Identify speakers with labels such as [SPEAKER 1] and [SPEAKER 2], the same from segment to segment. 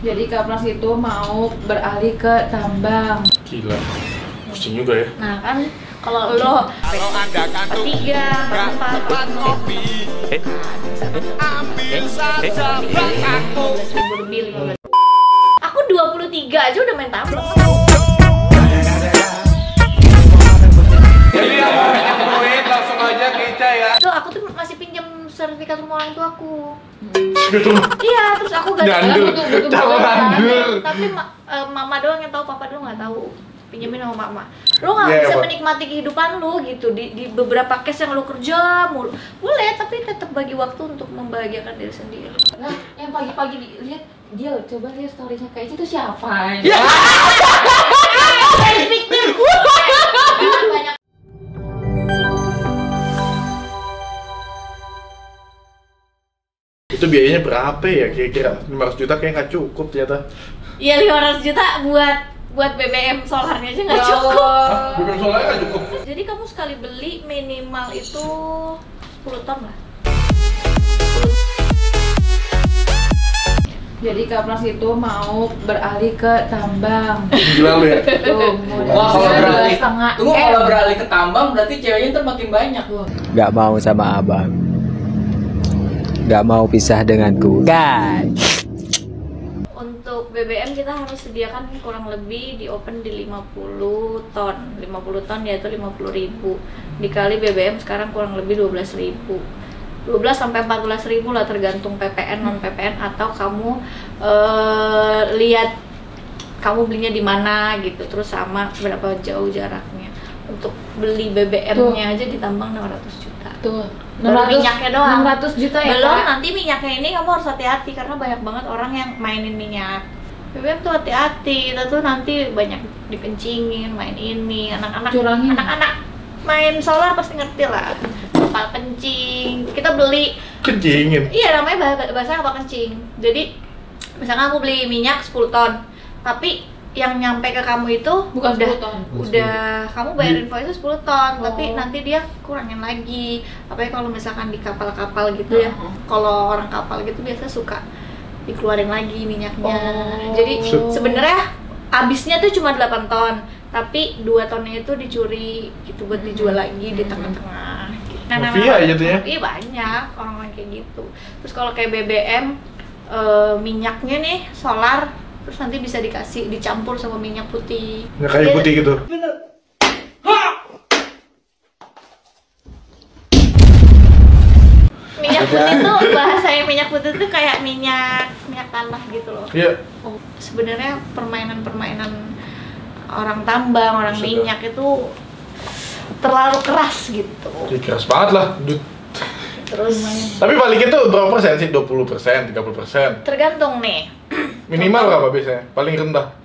[SPEAKER 1] Jadi Kak Pras itu mau beralih ke tambang.
[SPEAKER 2] Gila, pusing juga ya.
[SPEAKER 1] Nah kan kalau lo tiga, empat, kopi, ambil saja aku. Aku 23 aja udah main tambang.
[SPEAKER 2] Jadi yang pengen duit langsung aja ke Ica ya.
[SPEAKER 1] Tuh aku tuh masih pinjam sertifikat rumah orang tua aku.
[SPEAKER 2] Gitu.
[SPEAKER 1] Iya, terus aku gak
[SPEAKER 2] Gandul,
[SPEAKER 1] tapi mama doang yang tahu, papa doang nggak tahu. Pinjemin sama mama. Lo nggak bisa menikmati kehidupan lo gitu di beberapa case yang lo kerja mulu. Boleh, tapi tetap bagi waktu untuk membahagiakan diri sendiri. Nah, yang pagi-pagi lihat dia, coba lihat story-nya kayak itu siapa? Ya. Victim. Banyak.
[SPEAKER 2] Itu biayanya berapa ya kira-kira? 500 juta kayak nggak cukup ternyata.
[SPEAKER 1] Iya, 500 juta buat BBM solarnya aja nggak cukup.
[SPEAKER 2] BBM solarnya nggak cukup.
[SPEAKER 1] Jadi kamu sekali beli minimal itu 10 ton lah. Jadi Kak Pras itu mau beralih ke tambang.
[SPEAKER 2] Gila lu ya?
[SPEAKER 1] Tuh,
[SPEAKER 3] kalau beralih ke tambang berarti ceweknya ntar makin banyak.
[SPEAKER 4] Gak mau sama abang. Gak mau pisah denganku. Guys.
[SPEAKER 1] Untuk BBM kita harus sediakan kurang lebih di open di 50 ton. 50 ton yaitu 50.000. Dikali BBM sekarang kurang lebih 12.000. 12 sampai 14.000 lah tergantung PPN non PPN atau kamu lihat kamu belinya di mana gitu, terus sama berapa jauh jaraknya. Untuk beli BBM-nya aja ditambang 600 juta. Tuh. Baru minyaknya doang 600 juta ya. Belum Kak? Nanti minyaknya ini kamu harus hati-hati karena banyak banget orang yang mainin minyak. BBM tuh hati-hati, kita tuh nanti banyak dikencingin, main ini, anak-anak main solar pasti ngerti lah. Kapal kencing, kita beli
[SPEAKER 2] Kencingin?
[SPEAKER 1] Iya, namanya bahasa kapal kencing. Jadi misalkan aku beli minyak 10 ton, tapi yang nyampe ke kamu itu
[SPEAKER 3] bukan 10 ton.
[SPEAKER 1] Udah kamu bayar invoice 10 ton, tapi nanti dia kurangin lagi. Apalagi kalau misalkan di kapal-kapal gitu ya. Kalau orang kapal gitu biasa suka dikeluarin lagi minyaknya. Jadi sebenarnya habisnya tuh cuma 8 ton, tapi 2 tonnya itu dicuri gitu buat dijual lagi di tengah-tengah.
[SPEAKER 2] Mafia aja tuh ya?
[SPEAKER 1] Iya, banyak orang-orang kayak gitu. Terus kalau kayak BBM, minyaknya nih solar, terus nanti bisa dicampur sama minyak putih.
[SPEAKER 2] Nggak kayu putih gitu?
[SPEAKER 1] Bener. Minyak putih tuh, bahasanya minyak putih tuh kayak minyak tanah gitu loh.
[SPEAKER 2] Iya.
[SPEAKER 1] Sebenarnya permainan orang tambang, orang minyak itu terlalu keras gitu.
[SPEAKER 2] Ya, keras banget lah, dude.
[SPEAKER 1] Terus
[SPEAKER 2] tapi baliknya tuh berapa persen sih? 20%, 30%?
[SPEAKER 1] tergantung nih.
[SPEAKER 2] Minimal berapa biasanya? Paling rendah?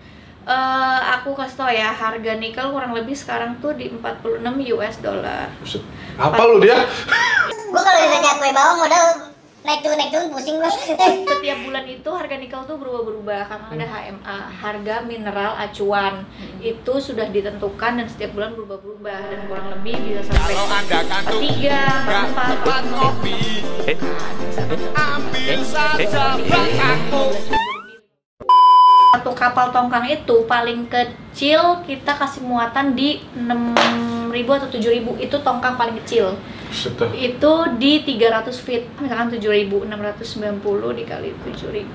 [SPEAKER 1] Aku kasih tau ya, harga nikel kurang lebih sekarang tuh di 46 US dollar.
[SPEAKER 2] Buset. Apa lu dia?
[SPEAKER 5] Gua kalau ditanya kue bawang modal naik turun pusing gua.
[SPEAKER 1] Setiap bulan itu harga nikel tuh berubah-berubah karena ada HMA, harga mineral acuan. Itu sudah ditentukan dan setiap bulan berubah-berubah dan kurang lebih bisa sampai 3, 4, kopi. Ambil saja aku. Satu kapal tongkang itu paling kecil kita kasih muatan di 6.000 atau 7.000, itu tongkang paling kecil. Itu di 300 feet, misalkan 7.690 dikali 7.000.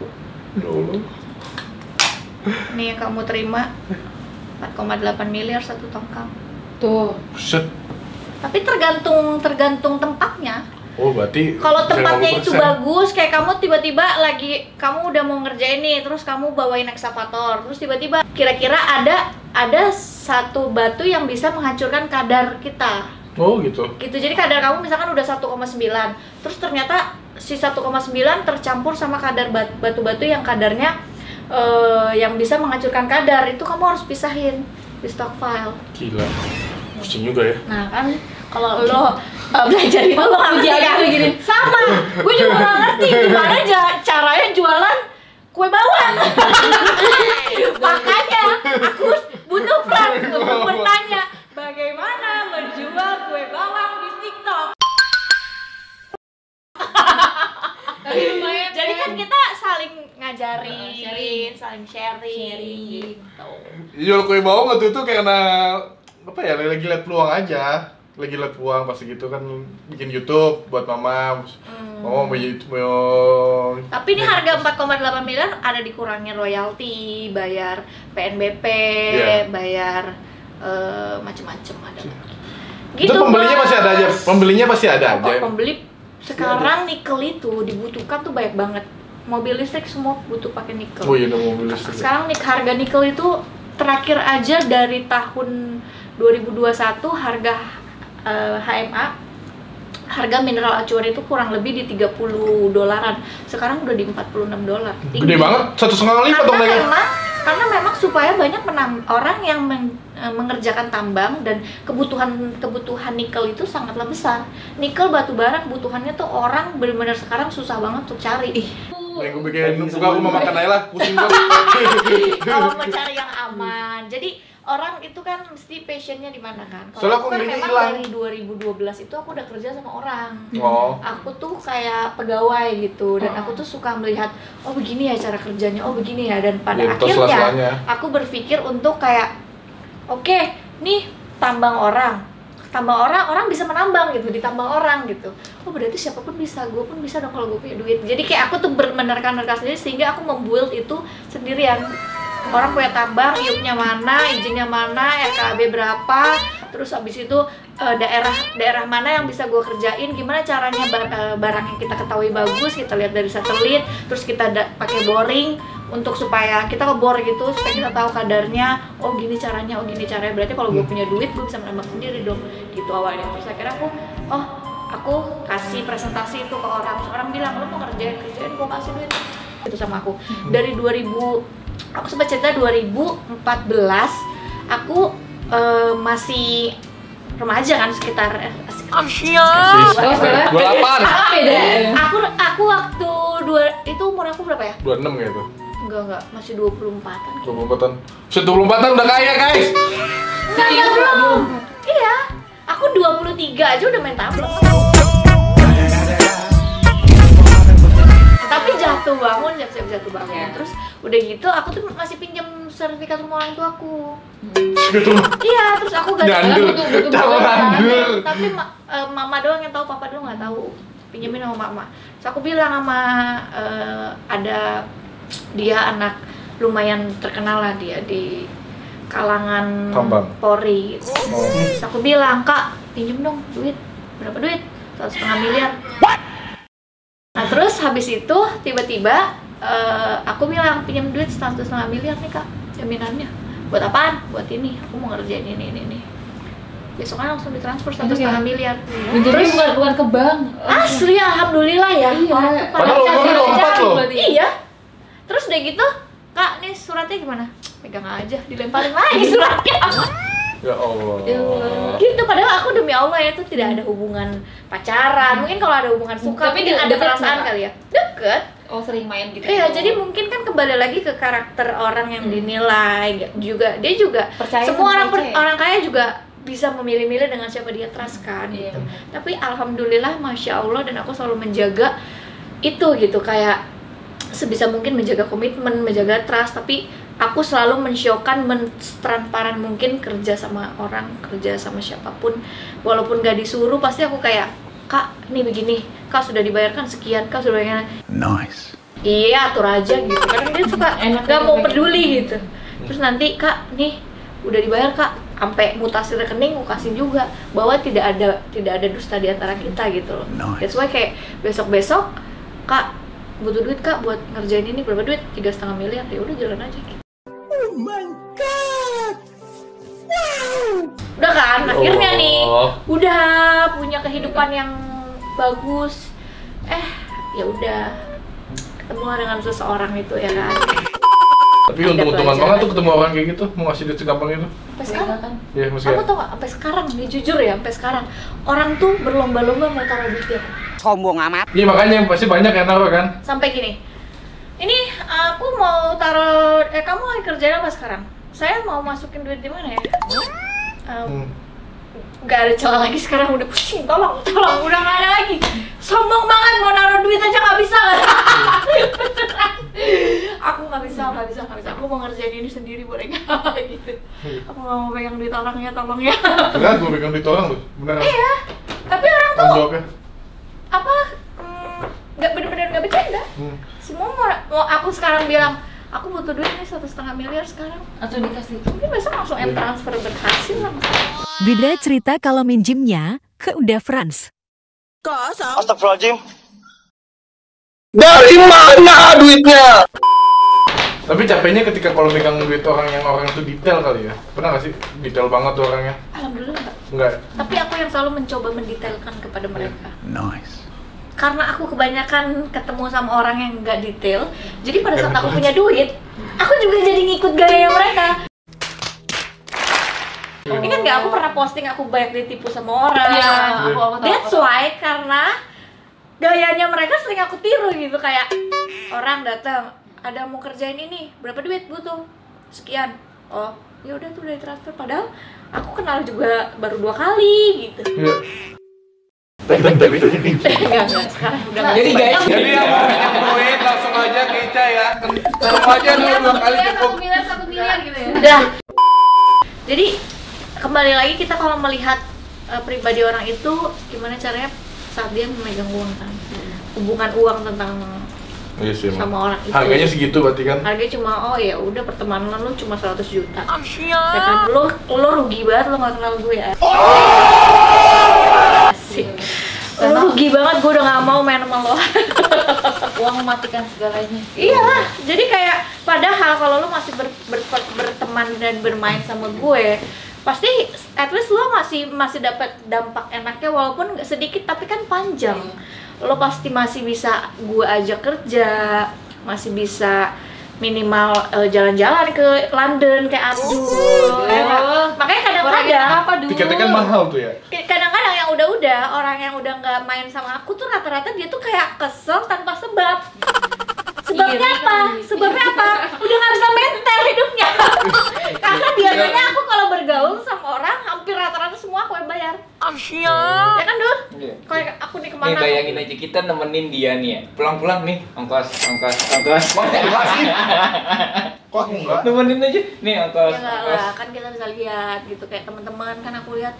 [SPEAKER 1] Nih yang kamu terima 4,8 miliar satu tongkang.
[SPEAKER 3] Tuh.
[SPEAKER 2] Buset.
[SPEAKER 1] Tapi tergantung tempatnya.
[SPEAKER 2] Oh, berarti
[SPEAKER 1] kalau tempatnya itu bagus, kayak kamu tiba-tiba lagi kamu udah mau ngerjain nih, terus kamu bawain ekskavator, terus tiba-tiba kira-kira ada satu batu yang bisa menghancurkan kadar kita.
[SPEAKER 2] Oh gitu.
[SPEAKER 1] Jadi kadar kamu misalkan udah 1,9, terus ternyata si 1,9 tercampur sama kadar batu-batu yang kadarnya yang bisa menghancurkan kadar, itu kamu harus pisahin di stockpile.
[SPEAKER 2] Gila, pusing juga ya.
[SPEAKER 1] Nah kan kalau lo belajar itu lo nggak ngerti gini. Sama, gue juga nggak ngerti gimana caranya jualan kue bawang. Makanya aku butuh Pras untuk bertanya bagaimana menjual kue bawang di TikTok. Jadi kan kita saling ngajarin saling sharing gitu.
[SPEAKER 2] Jual kue bawang waktu itu karena apa ya, lagi liat peluang aja. Lagi liat peluang pas gitu kan bikin YouTube buat mama. Mama mau
[SPEAKER 1] Tapi ini harga 4,8 miliar ada dikurangin royalti, bayar PNBP, bayar macem-macem ada.
[SPEAKER 2] Gitu, itu pembelinya masih ada aja. Pembelinya pasti ada aja.
[SPEAKER 1] Pembeli sekarang nikel itu dibutuhkan tuh banyak banget. Mobil listrik semua butuh pakai nikel.
[SPEAKER 2] Oh iya, mobil listrik.
[SPEAKER 1] Sekarang harga nikel itu terakhir aja dari tahun 2021 harga HMA, harga mineral acuan itu kurang lebih di $30. Sekarang udah di $46.
[SPEAKER 2] Gede banget, 1,5 lipat dong mereka.
[SPEAKER 1] Karena memang supaya banyak orang yang mengerjakan tambang dan kebutuhan nikel itu sangatlah besar. Nikel batu bara kebutuhannya tuh orang benar-benar sekarang susah banget untuk cari.
[SPEAKER 2] Gue bikin buka rumah makan aja lah, pusing banget.
[SPEAKER 1] Kalau mau cari yang aman. Jadi orang itu kan mesti passionnya di mana kan?
[SPEAKER 2] Soalnya
[SPEAKER 1] Kalau
[SPEAKER 2] aku
[SPEAKER 1] kan
[SPEAKER 2] belinya
[SPEAKER 1] memang
[SPEAKER 2] hilang.
[SPEAKER 1] dari 2012 itu aku udah kerja sama orang.
[SPEAKER 2] Oh.
[SPEAKER 1] Aku tuh kayak pegawai gitu dan aku tuh suka melihat oh begini ya cara kerjanya, oh begini ya, dan pada akhirnya aku berpikir untuk kayak oke, nih tambang orang bisa menambang gitu, ditambang orang gitu. Oh berarti siapapun bisa, gue pun bisa dong kalau gue punya duit. Jadi kayak aku tuh menerka sendiri sehingga aku membuild itu sendirian. Orang punya tambang, IUP-nya mana, izinnya mana, RKAB berapa, terus habis itu daerah mana yang bisa gue kerjain, gimana caranya barang yang kita ketahui bagus, kita lihat dari satelit, terus kita pakai boring untuk supaya kita ngebor gitu, supaya kita tahu kadarnya, oh gini caranya, berarti kalau gue punya duit, gue bisa menambang sendiri dong, gitu awalnya. Terus akhirnya aku kasih presentasi itu ke orang bilang, lo mau kerjain, gue kasih duit itu sama aku. Dari aku sempat cerita 2014 aku masih remaja kan, sekitar
[SPEAKER 2] 28.
[SPEAKER 1] Aku waktu itu umur aku berapa ya?
[SPEAKER 2] 26 gitu.
[SPEAKER 1] Enggak, masih 24-an.
[SPEAKER 2] 24-an. 24-an udah kaya, guys.
[SPEAKER 1] Enggak, belum. Iya. Aku 23 aja udah main tablet. Tapi jatuh bangun. Terus udah gitu aku tuh masih pinjam sertifikat rumah orang tua aku. Iya, terus aku gak tahu. Tapi mama doang yang tahu, papa doang nggak tahu. Pinjemin sama mama. Terus aku bilang sama ada dia anak lumayan terkenal lah, dia di kalangan
[SPEAKER 2] tambang
[SPEAKER 1] Polri gitu. Terus aku bilang, Kak, pinjem dong duit. Berapa duit? 1,5 miliar. Nah terus habis itu tiba-tiba aku bilang pinjam duit 1,5 miliar nih Kak, jaminannya. Buat apaan? Buat ini, aku mau ngerjain ini. Besoknya langsung ditransfer 1,5 miliar.
[SPEAKER 3] Terus bukan ke bank.
[SPEAKER 1] Asli, alhamdulillah ya.
[SPEAKER 3] Iya.
[SPEAKER 2] Padahal umurnya 24 loh.
[SPEAKER 1] Iya. Terus udah gitu, Kak, nih suratnya gimana? Pegang aja, dilemparin lagi suratnya.
[SPEAKER 2] Ya Allah.
[SPEAKER 1] Gitu, padahal aku demi Allah ya itu tidak ada hubungan pacaran. Mungkin kalau ada hubungan suka,
[SPEAKER 3] Tapi
[SPEAKER 1] mungkin ada
[SPEAKER 3] deket
[SPEAKER 1] perasaan
[SPEAKER 3] nggak?
[SPEAKER 1] kali ya. Deket.
[SPEAKER 3] Oh, sering main gitu.
[SPEAKER 1] Iya, jadi mungkin kan kembali lagi ke karakter orang yang dinilai juga. Dia juga
[SPEAKER 3] Percaya
[SPEAKER 1] semua
[SPEAKER 3] sama kece.
[SPEAKER 1] orang kaya juga bisa memilih-milih dengan siapa dia trust kan gitu. Tapi alhamdulillah, masya Allah, dan aku selalu menjaga itu gitu, kayak sebisa mungkin menjaga komitmen, menjaga trust. Tapi aku selalu men-showkan, transparan mungkin kerja sama orang, kerja sama siapapun, walaupun gak disuruh pasti aku kayak, Kak, nih begini, Kak sudah dibayarkan sekian, Kak sudah dibayarkan.
[SPEAKER 2] Nice.
[SPEAKER 1] Iya, atur aja gitu. Kadang dia suka
[SPEAKER 3] Enak
[SPEAKER 1] gak mau
[SPEAKER 3] gitu.
[SPEAKER 1] peduli gitu. Terus nanti, Kak, nih udah dibayar Kak, sampai mutasi rekening aku kasih juga, bahwa tidak ada dusta di antara kita gitu loh. That's why kayak besok-besok, Kak butuh duit Kak buat ngerjain ini, berapa duit? 3,5 miliar, ya udah jalan aja gitu. Oh my god. Wow. Udah kan, akhirnya nih udah punya kehidupan yang bagus. Ya udah ketemu dengan seseorang itu ya kan.
[SPEAKER 2] Tapi untung-untungan banget tuh ketemu orang kayak gitu, mau ngasih duit segampang itu.
[SPEAKER 1] Sampai sekarang kan?
[SPEAKER 2] Iya, masih.
[SPEAKER 1] Kamu tau gak, sampai sekarang nih jujur ya, sampai sekarang orang tuh berlomba-lomba mau taruh duitnya.
[SPEAKER 6] Sombong amat.
[SPEAKER 2] Iya, makanya pasti banyak yang naruh kan.
[SPEAKER 1] Sampai gini, ini aku mau taruh, kamu lagi kerjain apa sekarang? Saya mau masukin duit di mana ya? nggak ada celah lagi sekarang, udah pusing, tolong udah nggak ada lagi, sombong banget mau naruh duit aja nggak bisa. Aku nggak bisa, aku mau ngerjain ini sendiri boleh nggak gitu. Aku nggak mau pegang duit orangnya, tolong ya.
[SPEAKER 2] Beneran gue pegang duit orang tuh, beneran.
[SPEAKER 1] Iya, tapi orang tuh
[SPEAKER 2] Tanggung jawabnya.
[SPEAKER 1] apa nggak bener-bener nggak bercanda. Semua mau aku sekarang bilang aku butuh duit nih 1,5 miliar sekarang,
[SPEAKER 3] Langsung dikasih.
[SPEAKER 1] mungkin besok langsung transfer berhasil langsung.
[SPEAKER 6] Beda cerita kalau minjemnya ke Uda Frans.
[SPEAKER 7] Astagfirullahaladzim. Dari mana duitnya?
[SPEAKER 2] Tapi capeknya ketika kalau megang duit orang yang orang itu detail kali ya. Pernah nggak sih detail banget tuh orangnya?
[SPEAKER 1] Alhamdulillah enggak.
[SPEAKER 2] Enggak.
[SPEAKER 1] Tapi aku yang selalu mencoba mendetailkan kepada mereka.
[SPEAKER 7] Nice.
[SPEAKER 1] Karena aku kebanyakan ketemu sama orang yang nggak detail, jadi pada saat aku punya duit, aku juga jadi ngikut gaya mereka. Ingat nggak aku pernah posting aku banyak ditipu sama orang?
[SPEAKER 3] Iya, aku tahu.
[SPEAKER 1] That's why, karena gayanya mereka sering aku tiru gitu, kayak orang datang, ada mau kerjain ini, berapa duit butuh? Sekian. Oh, ya udah tuh dari transfer. Padahal aku kenal juga baru 2 kali gitu.
[SPEAKER 2] Iya.
[SPEAKER 1] Enggak, sekarang udah nggak
[SPEAKER 4] Jadi guys,
[SPEAKER 2] Jadi yang mau pinjam duit langsung aja ke Ica ya. Langsung aja dulu 2 kali cukup.
[SPEAKER 3] 1 miliar gitu ya.
[SPEAKER 1] udah. Jadi kembali lagi kita kalau melihat pribadi orang itu gimana caranya saat dia memegang uang kan, hubungan uang tentang
[SPEAKER 2] Iya sih,
[SPEAKER 1] sama orang itu.
[SPEAKER 2] harganya segitu berarti kan?
[SPEAKER 1] Harganya cuma ya udah pertemanan lu cuma 100 juta. Ya kan lo rugi banget, lo nggak kenal gue ya. Asik. Lo rugi banget, gue udah nggak mau main sama lo.
[SPEAKER 3] Uang mematikan segalanya.
[SPEAKER 1] Iyalah, jadi kayak padahal kalau lo masih berteman dan bermain sama gue, pasti at least lo masih dapat dampak enaknya walaupun nggak sedikit tapi kan panjang. Lo pasti masih bisa gue ajak kerja, masih bisa minimal jalan-jalan ke London kayak Abdul. Makanya kadang-kadang
[SPEAKER 2] Tiketnya kan mahal tuh ya.
[SPEAKER 1] kadang-kadang yang udah orang yang udah nggak main sama aku tuh rata-rata dia tuh kayak kesel tanpa sebab. Sebabnya apa? Sebabnya apa? Udah nggak bisa mental hidupnya. Karena biasanya aku kalau bergaul sama orang hampir rata-rata semua aku yang bayar. Ya kan Dul?
[SPEAKER 4] Iya.
[SPEAKER 1] Kayak aku nih
[SPEAKER 4] Nih
[SPEAKER 1] kemana?
[SPEAKER 4] bayangin aja kita nemenin dia nih ya. Pulang-pulang nih, ongkos.
[SPEAKER 2] Kok aku enggak?
[SPEAKER 4] Nemenin aja. Nih ongkos.
[SPEAKER 1] Ya enggak lah, kan kita bisa lihat gitu kayak teman-teman kan aku lihat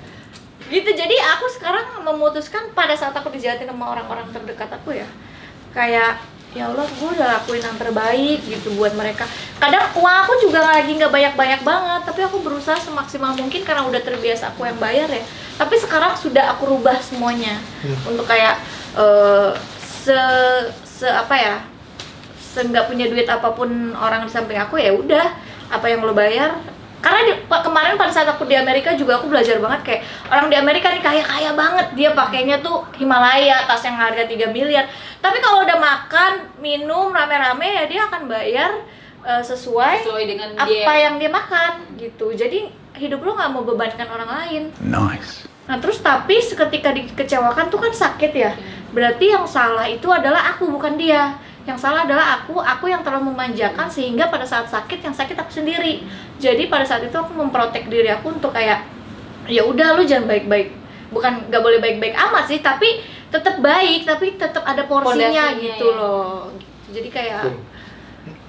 [SPEAKER 1] gitu. Jadi aku sekarang memutuskan pada saat aku dijahatin sama orang-orang terdekat aku ya, kayak ya Allah, gue udah lakuin yang terbaik gitu buat mereka. Kadang uang aku juga lagi nggak banyak-banyak banget, tapi aku berusaha semaksimal mungkin karena udah terbiasa aku yang bayar ya. Tapi sekarang sudah aku rubah semuanya untuk kayak apa ya, nggak punya duit apapun orang di samping aku, ya udah apa yang lo bayar. Karena kemarin pada saat aku di Amerika juga aku belajar banget kayak orang di Amerika nih kaya banget, dia pakainya tuh Himalaya, tas yang harga 3 miliar. Tapi kalau udah makan, minum rame-rame ya dia akan bayar sesuai
[SPEAKER 3] dengan
[SPEAKER 1] apa yang dia makan gitu. Jadi hidup lo nggak mau bebankan orang lain.
[SPEAKER 7] Nice.
[SPEAKER 1] Nah terus tapi seketika dikecewakan tuh kan sakit ya. Berarti yang salah itu adalah aku, bukan dia. Yang salah adalah aku yang terlalu memanjakan sehingga pada saat sakit yang sakit aku sendiri. Jadi pada saat itu aku memprotek diri aku untuk kayak ya udah lu jangan baik-baik, bukan nggak boleh baik-baik amat sih, tapi tetap baik, tapi tetap ada porsinya gitu ya. Loh. Jadi kayak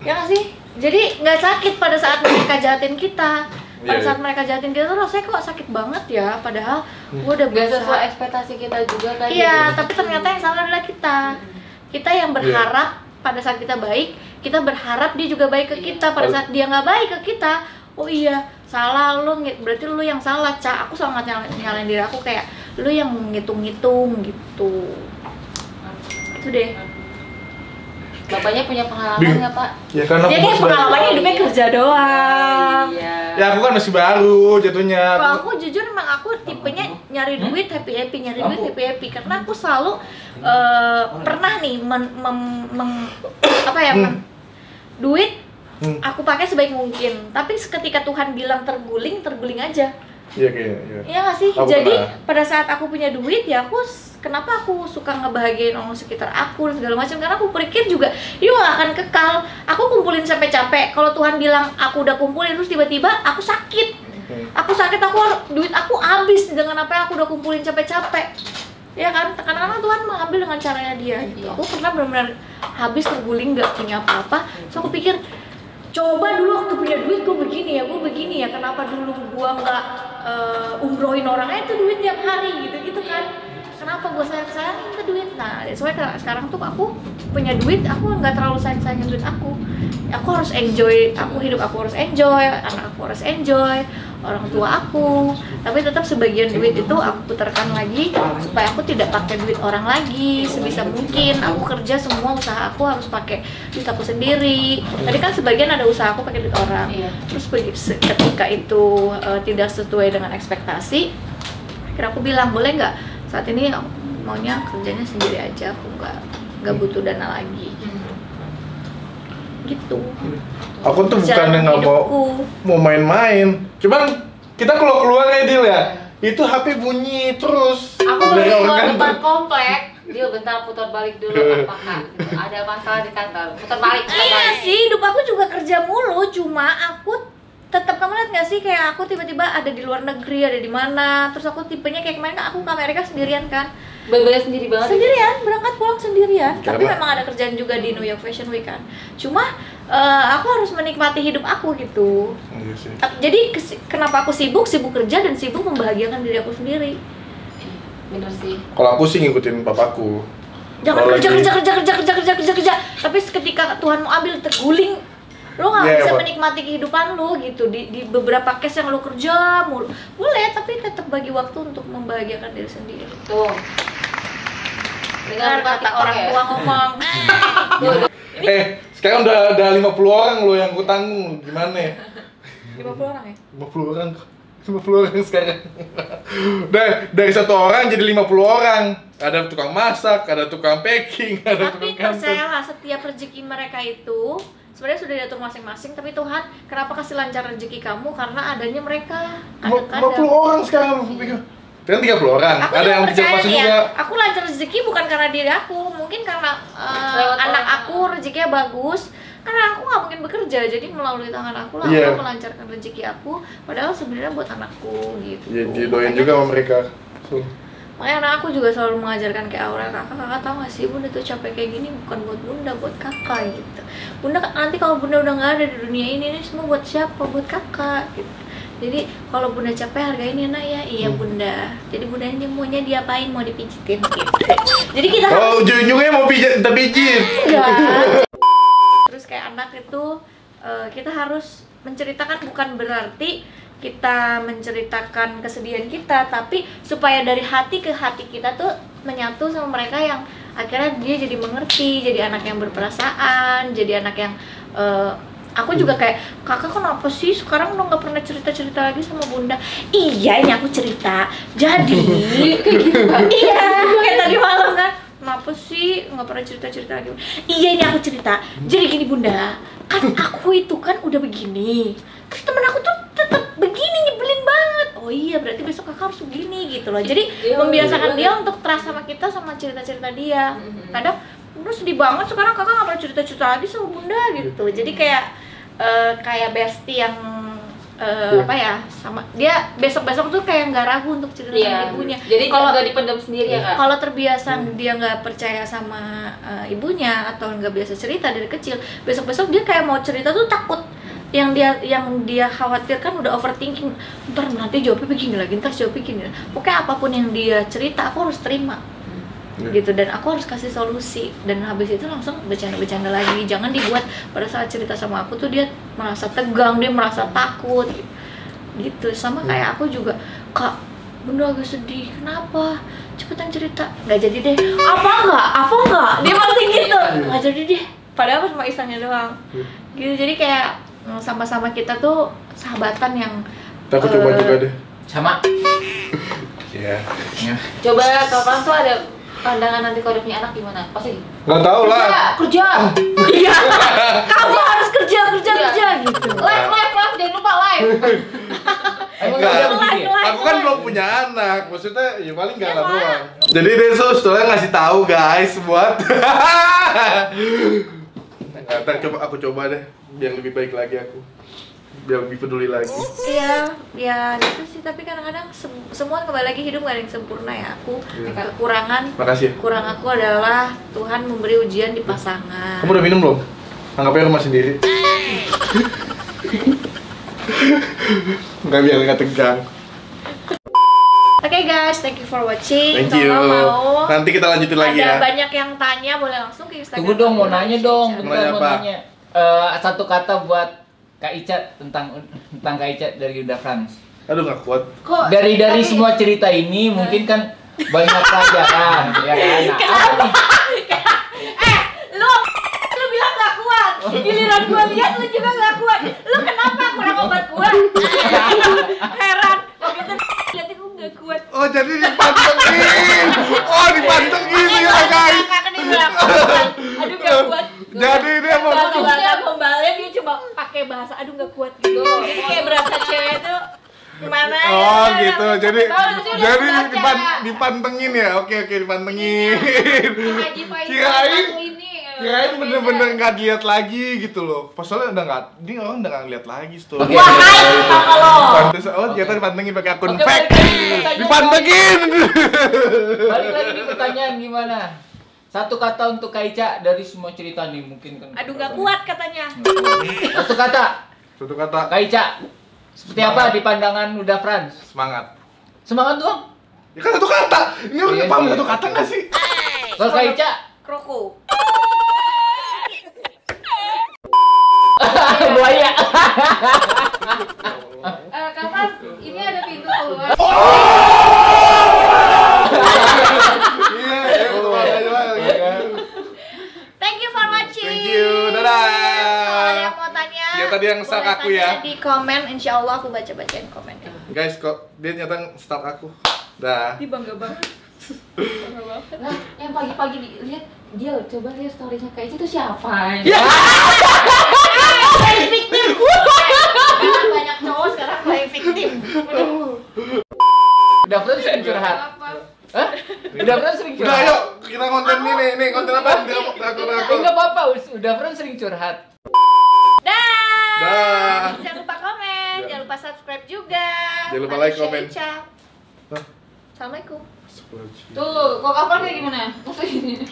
[SPEAKER 1] ya nggak sih? Jadi nggak sakit pada saat mereka jahatin kita. Pada saat mereka jahatin kita tuh rasanya kok sakit banget ya, padahal gua udah
[SPEAKER 3] Gak
[SPEAKER 1] berusaha.
[SPEAKER 3] sesuai ekspektasi kita juga kan.
[SPEAKER 1] Iya, tapi ternyata yang salah adalah kita. Kita yang berharap pada saat kita baik, kita berharap dia juga baik ke kita. Pada saat dia nggak baik ke kita, oh iya, salah lu, berarti lu yang salah, Ca. Aku sangat nyalain diri aku kayak lu yang ngitung-ngitung gitu. Itu deh.
[SPEAKER 3] Bapaknya punya pengalaman nggak Pak?
[SPEAKER 2] Ya karena
[SPEAKER 1] Dia kayak pengalamannya hidupnya kerja doang.
[SPEAKER 3] Iya.
[SPEAKER 2] Ya aku kan masih baru jatuhnya.
[SPEAKER 1] Kalau aku jujur emang aku tipenya nyari duit happy-happy, nyari duit happy-happy. Karena aku selalu pernah nih duit aku pakai sebaik mungkin. Tapi ketika Tuhan bilang terguling aja.
[SPEAKER 2] Iya kayaknya.
[SPEAKER 1] Iya nggak sih?
[SPEAKER 2] Aku
[SPEAKER 1] Jadi
[SPEAKER 2] pernah.
[SPEAKER 1] pada saat aku punya duit ya kenapa aku suka ngebahagiain orang sekitar aku dan segala macam, karena aku pikir juga ini gak akan kekal. Aku kumpulin sampai capek. Kalau Tuhan bilang aku udah kumpulin terus tiba-tiba aku sakit. Aku sakit, duit aku habis dengan apa yang aku udah kumpulin capek-capek. Ya kan, kadang-kadang Tuhan mengambil dengan caranya dia gitu. Aku pernah benar-benar habis terguling, nggak punya apa-apa. So aku pikir, coba dulu waktu punya duit gue begini ya, kenapa dulu gue nggak umrohin orangnya itu duit tiap hari gitu kan. Kenapa gue sayang-sayangin ke duit? Nah, soalnya sekarang tuh aku punya duit, aku nggak terlalu sayang-sayangin duit aku. Aku harus enjoy, hidup aku harus enjoy, anak aku harus enjoy, orang tua aku. Tapi tetap sebagian duit itu aku putarkan lagi supaya aku tidak pakai duit orang lagi. Sebisa mungkin aku kerja, semua usaha aku harus pakai duit aku sendiri. Tadi kan sebagian ada usaha aku pakai duit orang. Terus ketika itu tidak sesuai dengan ekspektasi, akhirnya aku bilang, boleh nggak saat ini aku maunya kerjanya sendiri aja, aku nggak butuh dana lagi. Gitu.
[SPEAKER 2] Aku tuh bukannya nggak mau main-main, cuman kita kalau keluar ya Dil ya, itu HP bunyi terus.
[SPEAKER 3] Aku baru keluar depan komplek, dia bentar putar balik dulu apakah gitu. Ada masalah di kantor, putar balik.
[SPEAKER 1] Iya sih, hidup aku juga kerja mulu, cuma aku tetap, kamu lihat nggak sih kayak aku tiba-tiba ada di luar negeri, ada di mana, terus aku tipenya kayak kemarin kan aku ke Amerika sendirian kan.
[SPEAKER 3] Bener-bener sendiri banget.
[SPEAKER 1] Sendirian, berangkat pulang sendirian. Tapi memang ada kerjaan juga di New York Fashion Week kan. Cuma aku harus menikmati hidup aku gitu.
[SPEAKER 2] Iya sih.
[SPEAKER 1] Jadi kenapa aku sibuk kerja dan sibuk membahagiakan diri aku sendiri.
[SPEAKER 3] Bener sih.
[SPEAKER 2] Kalau aku sih ngikutin papaku.
[SPEAKER 1] Jangan kerja. Tapi ketika Tuhan mau ambil terguling, lo nggak bisa menikmati kehidupan lo gitu. Di beberapa case yang lo kerja mulu, boleh, tapi tetap bagi waktu untuk membahagiakan diri sendiri.
[SPEAKER 3] Tuh.
[SPEAKER 1] Dengar kata orang tua ngomong.
[SPEAKER 2] Sekarang udah 50 orang lo yang ku tanggung, gimana ya?
[SPEAKER 1] 50 orang ya?
[SPEAKER 2] 50 orang sekarang. Dari 1 orang jadi 50 orang. Ada tukang masak, ada tukang packing, ada
[SPEAKER 1] tapi
[SPEAKER 2] tukang kantor.
[SPEAKER 1] Tapi percayalah, setiap rezeki mereka itu sebenarnya sudah diatur masing-masing, tapi Tuhan kenapa kasih lancar rezeki kamu? Karena adanya mereka.
[SPEAKER 2] 50 orang sekarang. Kan 30 orang.
[SPEAKER 1] Aku
[SPEAKER 2] ada yang kerja pas juga.
[SPEAKER 1] Aku lancar rezeki bukan karena diri aku, mungkin karena anak aku rezekinya bagus. Karena aku nggak mungkin bekerja, jadi melalui tangan aku lah aku melancarkan rezeki aku. Padahal sebenarnya buat anakku gitu.
[SPEAKER 2] Jadi doain juga sama mereka.
[SPEAKER 1] Makanya anak aku juga selalu mengajarkan kayak Aurel, kakak tahu nggak sih, bunda tuh capek kayak gini bukan buat bunda, buat kakak gitu. Bunda nanti kalau bunda udah nggak ada di dunia ini semua buat siapa? Buat kakak gitu. Jadi kalau bunda capek hargain ya nak ya. Iya bunda. Jadi bunda ini maunya diapain, mau dipijitin gitu. Jadi kita harus.
[SPEAKER 2] Ujung-ujungnya mau pijit, kita pijit.
[SPEAKER 1] Enggak. Terus kayak anak itu kita harus menceritakan, bukan berarti kita menceritakan kesedihan kita, tapi supaya dari hati ke hati kita tuh menyatu sama mereka, yang akhirnya dia jadi mengerti, jadi anak yang berperasaan, jadi anak yang aku juga kayak, kakak kenapa sih sekarang udah nggak pernah cerita-cerita lagi sama bunda? Iya, ini aku cerita. Jadi kayak gitu. Iya, kayak tadi malam kan. Kenapa sih nggak pernah cerita-cerita lagi? Iya, ini aku cerita. Jadi gini bunda, kan aku itu kan udah begini. Terus temen aku tuh tetap begini, nyebelin banget. Oh iya, berarti besok kakak harus begini gitu loh. Jadi membiasakan dia untuk trust sama kita, sama cerita-cerita dia. Kadang bunda sedih banget sekarang kakak nggak pernah cerita-cerita lagi sama bunda gitu. Jadi kayak bestie yang apa ya, sama dia besok-besok tuh kayak nggak ragu untuk cerita sama ibunya.
[SPEAKER 3] Jadi kalau nggak dipendam sendiri ya kak.
[SPEAKER 1] Kalau terbiasa dia nggak percaya sama ibunya atau nggak biasa cerita dari kecil, besok-besok dia kayak mau cerita tuh takut. Yang dia khawatirkan udah overthinking, ntar nanti jawabnya begini lagi, ntar jawabnya begini. Pokoknya apapun yang dia cerita aku harus terima gitu, dan aku harus kasih solusi, dan habis itu langsung bercanda-bercanda lagi. Jangan dibuat pada saat cerita sama aku tuh dia merasa tegang, dia merasa takut gitu. Sama kayak aku juga, kak bunda agak sedih, kenapa? Cepetan cerita. Nggak jadi deh. Apa enggak? Dia masih gitu. Nggak jadi deh. Padahal cuma isengnya doang gitu. Jadi kayak sama-sama kita tuh sahabatan yang
[SPEAKER 2] Aku coba juga deh.
[SPEAKER 8] Sama.
[SPEAKER 2] Iya.
[SPEAKER 3] Coba kapan tuh ada pandangan nanti kalau punya anak gimana? Pasti
[SPEAKER 2] Nggak tahu lah.
[SPEAKER 3] kerja.
[SPEAKER 1] iya. Kamu harus kerja gitu.
[SPEAKER 3] Live, jangan lupa live.
[SPEAKER 2] Enggak, aku kan belum punya anak, maksudnya ya paling nggak lah doang. Jadi Deso setelah ngasih tahu guys buat ntar aku coba deh yang lebih baik lagi aku. biar lebih peduli lagi.
[SPEAKER 1] Iya, ya gitu sih. Tapi kadang-kadang semua kembali lagi, hidup gak ada yang sempurna ya. Aku kekurangan.
[SPEAKER 2] Makasih.
[SPEAKER 1] Kurang aku adalah Tuhan memberi ujian di pasangan.
[SPEAKER 2] Kamu udah minum belum? Anggapnya rumah sendiri. Nggak, biar nggak tegang.
[SPEAKER 1] Oke guys, thank you for watching.
[SPEAKER 2] Thank you.
[SPEAKER 1] Kalau mau
[SPEAKER 2] Nanti kita lanjutin lagi ya.
[SPEAKER 1] ada banyak yang tanya, boleh langsung ke Instagram.
[SPEAKER 8] Tunggu dong, mau nanya dong.
[SPEAKER 2] Mau
[SPEAKER 8] Bentar,
[SPEAKER 2] nanya
[SPEAKER 8] mau
[SPEAKER 2] apa?
[SPEAKER 8] nanya. Satu kata buat Kak Ica tentang Kak Ica dari Uda France.
[SPEAKER 2] Aduh, nggak kuat.
[SPEAKER 8] Dari semua cerita ini mungkin kan banyak pelajaran, ya kan? Nah, apa nih?
[SPEAKER 1] Lu bilang gak kuat. Giliran gua lihat lu juga gak kuat. Lu kenapa kurang obat gua? Heran. Gitu liatin lu gak kuat.
[SPEAKER 2] Oh, jadi dipantengin. Oh, dipantengin ya guys.
[SPEAKER 1] Kan dia bilang aduh gak kuat.
[SPEAKER 2] Jadi dia mau
[SPEAKER 1] Bahasa gombalnya dia cuma pakai bahasa aduh gak kuat gitu. Jadi kayak berasa cewek tuh gimana ya?
[SPEAKER 2] Oh gitu, jadi
[SPEAKER 3] Tahu,
[SPEAKER 2] dipantengin ya, oke dipantengin.
[SPEAKER 3] Haji Faisal
[SPEAKER 2] Kirain
[SPEAKER 3] ini.
[SPEAKER 2] kirain bener-bener nggak dilihat lagi gitu loh. Pasalnya udah nggak, ini orang udah nggak lihat lagi story.
[SPEAKER 8] Oke.
[SPEAKER 1] Wahai kalau
[SPEAKER 2] Pantes, oh ternyata dipantengin pakai akun
[SPEAKER 8] Oke,
[SPEAKER 2] fake.
[SPEAKER 8] balik lagi ke pertanyaan.
[SPEAKER 2] Dipantengin.
[SPEAKER 8] Balik lagi di pertanyaan gimana? Satu kata untuk Kak Ica dari semua cerita nih mungkin kan.
[SPEAKER 1] aduh gak kuat katanya.
[SPEAKER 8] Satu kata,
[SPEAKER 2] Satu kata,
[SPEAKER 8] Kak Ica. Seperti apa di pandangan Uda France?
[SPEAKER 2] semangat.
[SPEAKER 8] Semangat doang.
[SPEAKER 2] Ya kan satu kata. Ini
[SPEAKER 8] Iya
[SPEAKER 2] udah paham
[SPEAKER 8] sih.
[SPEAKER 2] satu kata nggak sih?
[SPEAKER 8] Kalau Kak Ica,
[SPEAKER 1] Kroko.
[SPEAKER 8] buaya.
[SPEAKER 3] Kapan ini ada pintu keluar?
[SPEAKER 2] Iya, ya betul aja lah.
[SPEAKER 1] Thank you for watching.
[SPEAKER 2] Thank you, dadah.
[SPEAKER 1] Kalau ada yang mau tanya,
[SPEAKER 2] Ya, tadi yang stalk
[SPEAKER 1] boleh
[SPEAKER 2] aku
[SPEAKER 1] tanya
[SPEAKER 2] ya.
[SPEAKER 1] di komen, insya Allah aku baca-bacain komennya.
[SPEAKER 2] Guys, kok dia nyata stalk aku. Dah.
[SPEAKER 1] Ini bangga banget. Bangga banget.
[SPEAKER 3] Lah, yang pagi-pagi lihat dia coba lihat story-nya Kak Ica itu siapa?
[SPEAKER 1] Playing victim. Karena banyak cowok sekarang playing victim.
[SPEAKER 8] Uda France sering curhat. Hah? Uda France sering
[SPEAKER 2] Udah,
[SPEAKER 8] curhat.
[SPEAKER 2] ayo kita konten ini nih konten apa? Aku.
[SPEAKER 8] Enggak apa-apa, Uda France sering curhat.
[SPEAKER 1] Dah.
[SPEAKER 2] Dah.
[SPEAKER 1] Jangan lupa komen, jangan lupa subscribe juga.
[SPEAKER 2] Jangan lupa
[SPEAKER 1] Manusia
[SPEAKER 2] like, komen.
[SPEAKER 1] Ica.
[SPEAKER 2] Hah?
[SPEAKER 1] Assalamualaikum.
[SPEAKER 3] Tuh, kok cover kayak gimana? Maksudnya